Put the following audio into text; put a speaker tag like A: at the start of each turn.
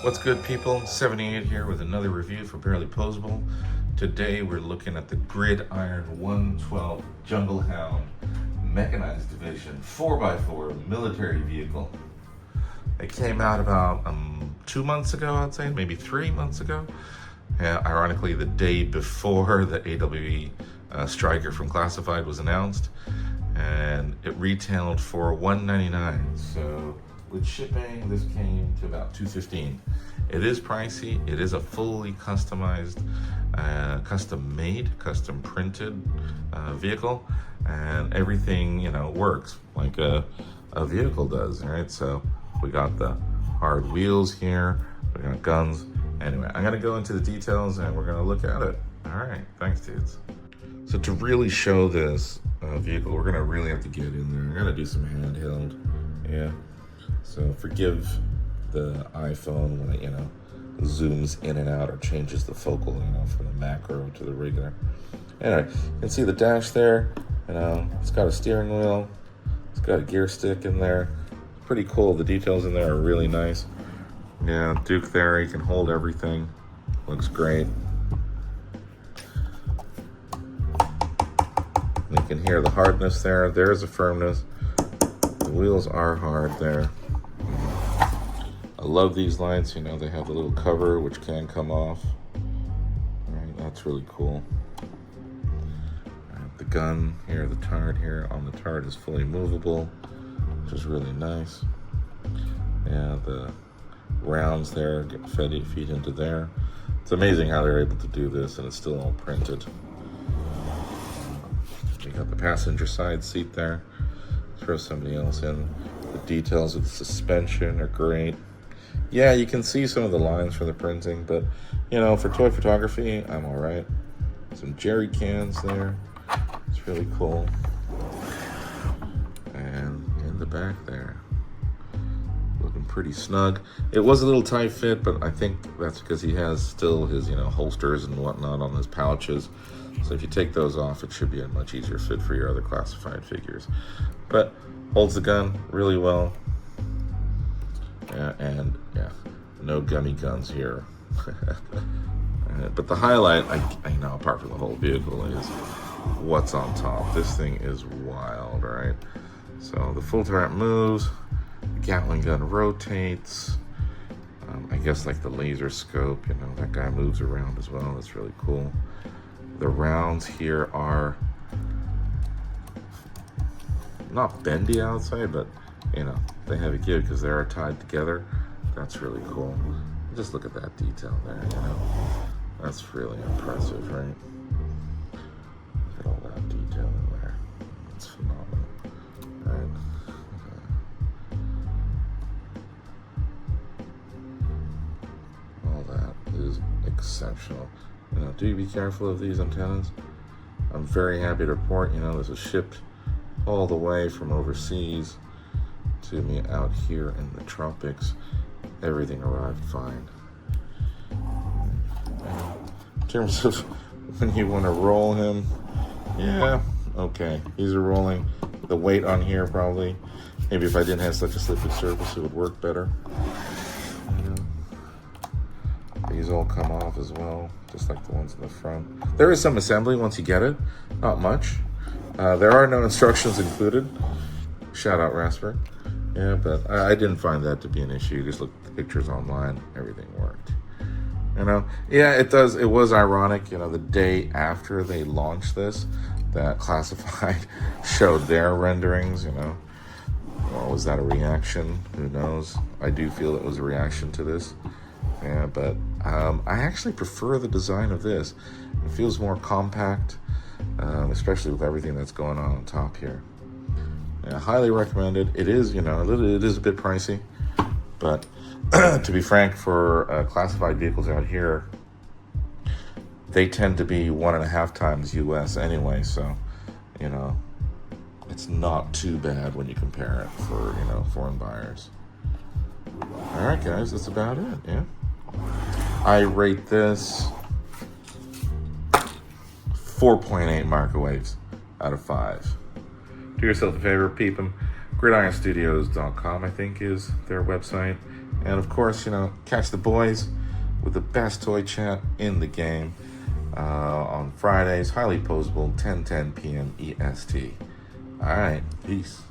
A: What's good, people? 78 here with another review for Barely Posable. Today we're looking at the Gridiron 112 Jungle Hound Mechanized Division 4x4 military vehicle. It came out about 2 months ago, I'd say, maybe 3 months ago. Ironically, the day before the AWE Striker from Classified was announced, and it retailed for $199. So with shipping, this came to about $215. It is pricey. It is a fully customized, custom-made, custom-printed vehicle, and everything works like a vehicle does. Right? So we got the hard wheels here. We got guns. Anyway, I'm gonna go into the details and we're gonna look at it. All right, thanks, dudes. So to really show this vehicle, we're gonna really have to get in there. I'm gonna do some handheld. Yeah. So forgive the iPhone when it, zooms in and out or changes the focal, from the macro to the regular. Anyway, you can see the dash there. It's got a steering wheel. It's got a gear stick in there. Pretty cool. The details in there are really nice. Yeah, Duke there, he can hold everything. Looks great. You can hear the hardness there. There's the firmness. The wheels are hard there. I love these lights. They have the little cover which can come off. All right, that's really cool. The gun here, the turret here on the turret is fully movable, which is really nice. Yeah, the rounds there get feed into there. It's amazing how they're able to do this, and it's still all printed. We got the passenger side seat there. Throw somebody else in. The details of the suspension are great. Yeah, you can see some of the lines for the printing, but for toy photography, I'm all right. Some jerry cans there. It's really cool. And in the back there, looking pretty snug. It was a little tight fit, but I think that's because he has still his, holsters and whatnot on his pouches. So if you take those off, it should be a much easier fit for your other classified figures. But holds the gun really well. Yeah, no gummy guns here. But the highlight, apart from the whole vehicle, is what's on top. This thing is wild, right? So the full turret moves. The Gatling gun rotates. I guess like the laser scope, that guy moves around as well. That's really cool. The rounds here are not bendy outside, but they have a give because they are tied together. That's really cool. Just look at that detail there. That's really impressive, right? Look at all that detail in there. It's phenomenal, right? All that is exceptional. Do be careful of these antennas. I'm very happy to report, this was shipped all the way from overseas to me out here in the tropics. Everything arrived fine. In terms of when you want to roll him, yeah, okay, he's a rolling. The weight on here probably, maybe if I didn't have such a slippery surface, it would work better. These all come off as well, just like the ones in the front. There is some assembly once you get it, not much. There are no instructions included. Shout out Rasper. Yeah, but I didn't find that to be an issue. Just look at the pictures online, everything worked. Yeah, it does. It was ironic, the day after they launched this, that Classified showed their renderings, Or was that a reaction? Who knows? I do feel it was a reaction to this. Yeah, but I actually prefer the design of this. It feels more compact, especially with everything that's going on top here. Yeah, highly recommended. It is, it is a bit pricey, but to be frank, for classified vehicles out here, they tend to be 1.5 times US anyway. So, it's not too bad when you compare it for foreign buyers. All right, guys, that's about it. Yeah, I rate this 4.8 microwaves out of 5. Do yourself a favor, peep them. gridironstudios.com, I think, is their website. And of course, catch the boys with the best toy chat in the game on Fridays, highly posable, 10:10 p.m. EST. All right, peace.